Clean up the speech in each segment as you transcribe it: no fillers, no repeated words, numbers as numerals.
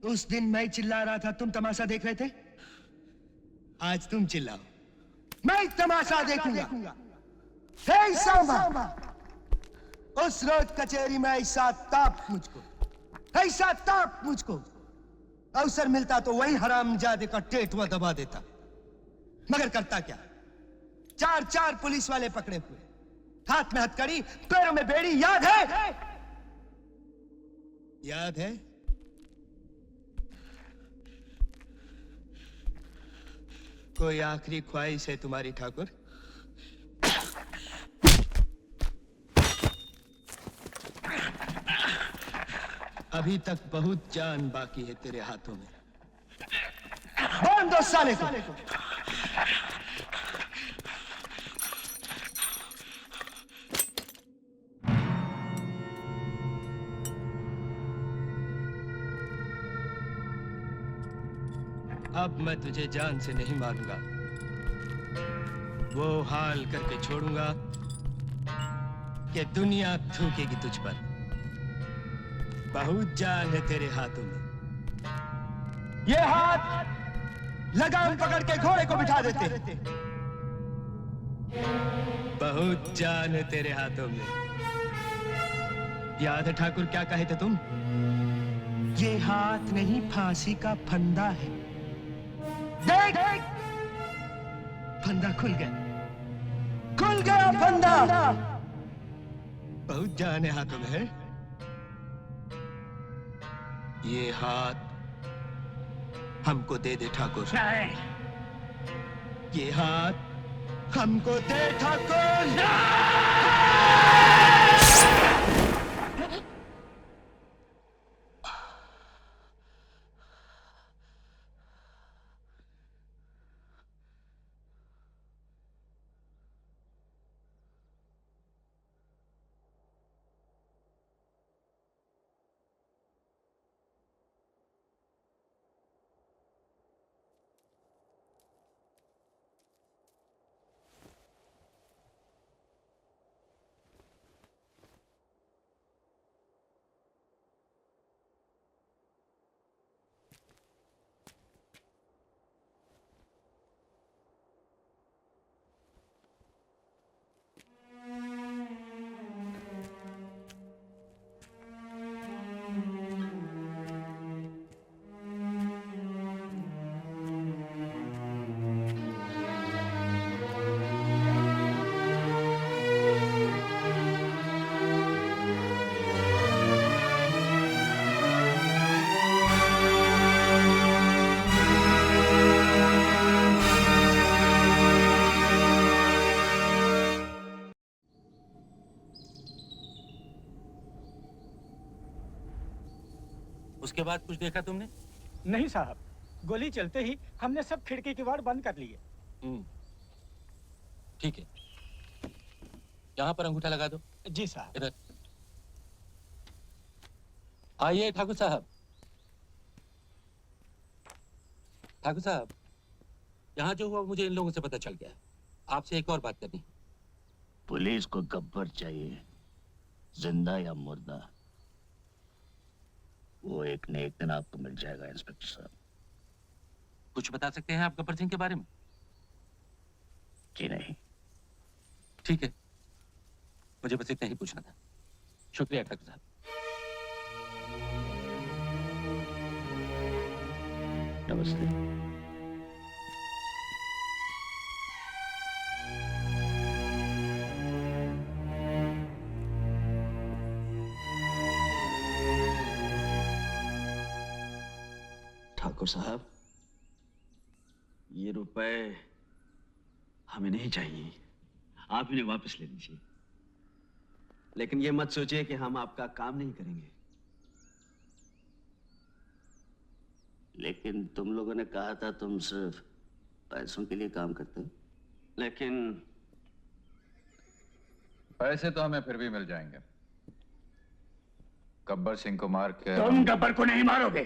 उस दिन मैं चिल्ला रहा था, तुम तमाशा देख रहे थे। आज तुम चिल्लाओ, मैं तमाशा देखूंगा। हे सांबा, उस रोज कचहरी में ऐसा ताप मुझको अवसर मिलता तो वही हरामजादे का टेटवा दबा देता, मगर करता क्या। चार पुलिस वाले पकड़े हुए, हाथ में हथकड़ी, पैरों में बेड़ी। याद है? कोई आखिरी ख्वाहिश है तुम्हारी ठाकुर? अभी तक बहुत जान बाकी है तेरे हाथों में। बांध दो साले को। अब मैं तुझे जान से नहीं मारूंगा, वो हाल करके छोड़ूंगा कि दुनिया थूकेगी तुझ पर। बहुत जान है तेरे हाथों में। ये हाथ लगाम पकड़ के घोड़े को बिठा देते। बहुत जान है तेरे हाथों में। याद है ठाकुर क्या कहे थे तुम? ये हाथ नहीं, फांसी का फंदा है। देख, फंदा खुल गया फंदा। बहुत जान है हाथों में है। ये हाथ हमको दे दे ठाकुर। ये हाथ हमको दे ठाकुर। उसके बाद कुछ देखा तुमने? नहीं साहब, गोली चलते ही हमने सब खिड़की के वाड़ बंद कर लिए। ठीक है, यहाँ पर अंगूठा लगा दो। जी साहब। इधर आइए ठाकुर साहब। ठाकुर साहब, यहाँ जो हुआ मुझे इन लोगों से पता चल गया। आपसे एक और बात करनी। पुलिस को गब्बर चाहिए, जिंदा या मुर्दा, वो एक न एक दिन आपको मिल जाएगा इंस्पेक्टर साहब। कुछ बता सकते हैं आप गब्बर सिंह के बारे में? जी नहीं। ठीक है, मुझे बस इतना ही पूछना था। शुक्रिया ठाकुर साहब। नमस्ते। ठाकुर साहब, ये रुपए हमें नहीं चाहिए, आप इन्हें वापस ले लीजिए। लेकिन ये मत सोचिए कि हम आपका काम नहीं करेंगे। लेकिन तुम लोगों ने कहा था तुम सिर्फ पैसों के लिए काम करते हो। लेकिन पैसे तो हमें फिर भी मिल जाएंगे। गब्बर सिंह को मार के तुम गब्बर को नहीं मारोगे।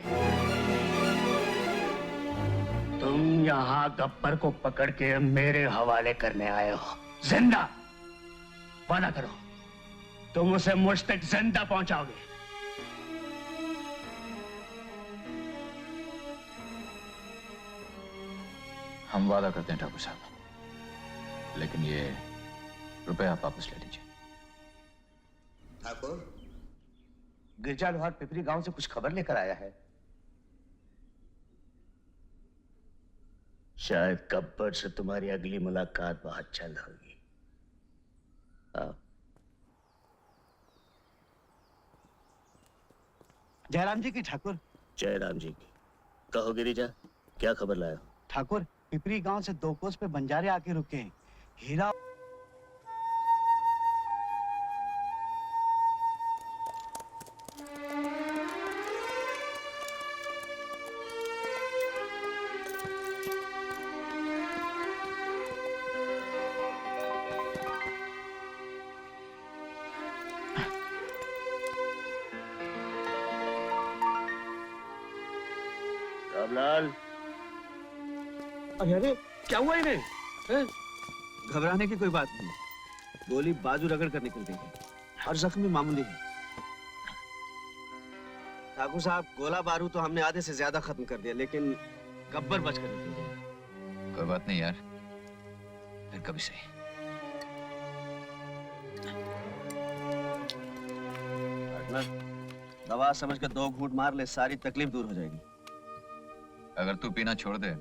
तुम यहाँ गब्बर को पकड़ के मेरे हवाले करने आए हो। जिंदा वादा करो, तुम उसे मुझ तक जिंदा पहुंचाओगे। हम वादा करते हैं ठाकुर साहब, लेकिन ये रुपए आप वापस ले लीजिए। ठाकुर, गिरजा लोहार पिपरी गांव से कुछ खबर लेकर आया है। शायद गब्बर से तुम्हारी अगली मुलाकात बहुत जल्द होगी। आओ। जयराम जी की ठाकुर। जयराम जी की। कहो गिरिजा, क्या खबर लाया? ठाकुर, पिपरी गांव से 2 कोस पे बंजारे आके रुके हैं। हीरा रामलाल, अरे क्या हुआ इन्हें? हैं? घबराने की कोई बात नहीं, गोली बाजू रगड़ कर निकल गई है और जख्मी मामूली है। ठाकुर साहब, गोला बारूद तो हमने आधे से ज्यादा खत्म कर दिया, लेकिन गब्बर बचकर निकल गया। कोई बात नहीं यार, फिर कभी सही। दवा समझ कर 2 घूंट मार ले, सारी तकलीफ दूर हो जाएगी। अगर तू पीना छोड़ दे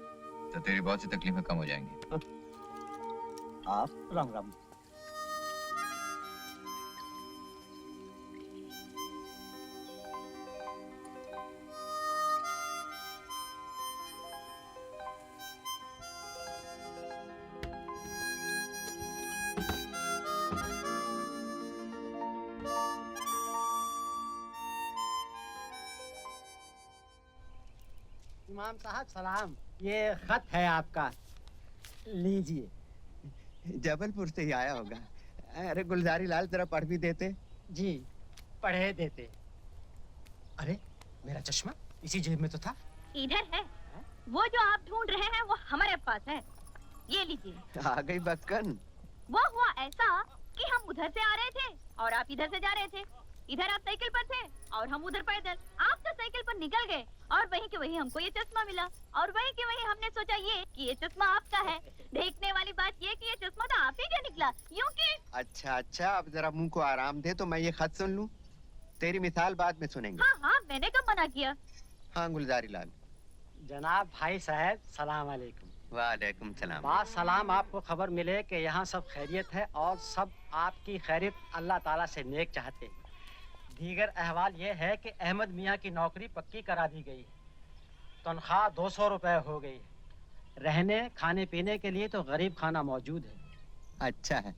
तो तेरी बहुत सी तकलीफें कम हो जाएंगी। आप राम राम। इमाम साहब सलाम, ये खत है आपका, लीजिए। जबलपुर से ही आया होगा। अरे गुलजारी लाल, जरा पढ़ भी देते। जी, पढ़े देते। अरे मेरा चश्मा इसी जेब में तो था। इधर है। वो जो आप ढूंढ रहे हैं वो हमारे पास है, ये लीजिए। आ गई बक्कन। वो हुआ ऐसा कि हम उधर से आ रहे थे और आप इधर से जा रहे थे। इधर आप साइकिल पर थे और हम उधर पैदल। आप तो साइकिल पर निकल गए और वहीं के वहीं हमको ये चश्मा मिला और वहीं के वहीं हमने सोचा ये कि ये चश्मा आपका है। देखने वाली बात ये कि ये चश्मा तो आप ही का निकला, यूं कि। अच्छा अच्छा, अब जरा मुंह को आराम दे तो मैं ये खत सुन लूं। तेरी मिसाल बाद में सुनेंगे। हाँ हाँ, मैंने कब मना किया। हाँ गुलजारी लाल। जनाब भाई साहब सलाम अलैकुम। वालेकुम सलाम। बात सलाम, आपको खबर मिले कि यहाँ सब खैरियत है और सब आपकी खैरियत अल्लाह ताला से नेक चाहते हैं। दीगर अहवाल ये है कि अहमद मियाँ की नौकरी पक्की करा दी गई है, तनख्वाह 200 रुपए हो गई है, रहने खाने पीने के लिए तो गरीब खाना मौजूद है। अच्छा है,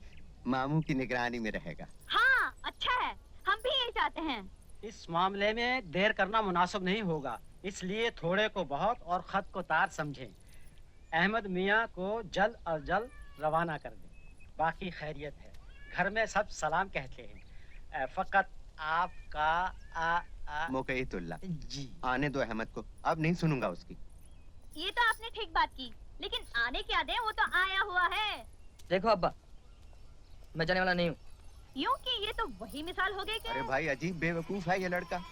मामू की निगरानी में रहेगा। हाँ अच्छा है, हम भी यही चाहते हैं। इस मामले में देर करना मुनासिब नहीं होगा, इसलिए थोड़े को बहुत और खत को तार समझें। अहमद मियाँ को जल्द और जल्द रवाना कर दें। बाकी खैरियत है, घर में सब सलाम कहते हैं। फकत आपका मोकईतुल्लाह। जी। आने दो अहमद को, अब नहीं सुनूंगा उसकी। ये तो आपने ठीक बात की, लेकिन आने क्या दे, वो तो आया हुआ है। देखो अब्बा, मैं जाने वाला नहीं हूँ। यूं कि ये तो वही मिसाल हो गई कि। अरे भाई, अजीब बेवकूफ है ये लड़का।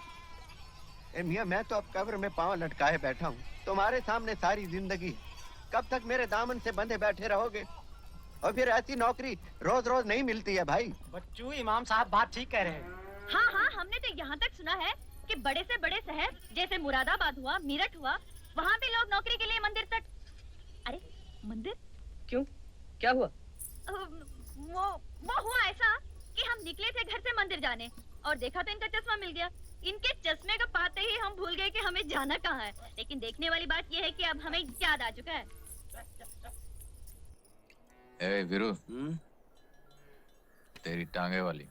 ए मियाँ, मैं तो अब कब्र में पांव लटकाए बैठा हूँ, तुम्हारे सामने सारी जिंदगी। कब तक मेरे दामन से बंधे बैठे रहोगे? और फिर ऐसी नौकरी रोज रोज नहीं मिलती है भाई। बच्चू, इमाम साहब बात ठीक कह रहे हैं। हाँ हाँ, हमने तो यहाँ तक सुना है कि बड़े से बड़े शहर जैसे मुरादाबाद हुआ, मेरठ हुआ, वहाँ भी लोग नौकरी के लिए मंदिर तक। अरे मंदिर क्यों, क्या हुआ? वो हुआ ऐसा कि हम निकले थे घर से मंदिर जाने और देखा तो इनका चश्मा मिल गया। इनके चश्मे को पाते ही हम भूल गए कि हमें जाना कहाँ है। लेकिन देखने वाली बात यह है कि अब हमें याद आ चुका है। ए वीरू, तेरी टांगे वाली।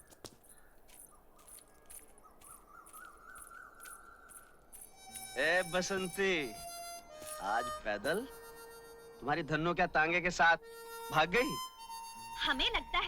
ए बसंती, आज पैदल? तुम्हारी धन्नो क्या तांगे के साथ भाग गई? हमें लगता है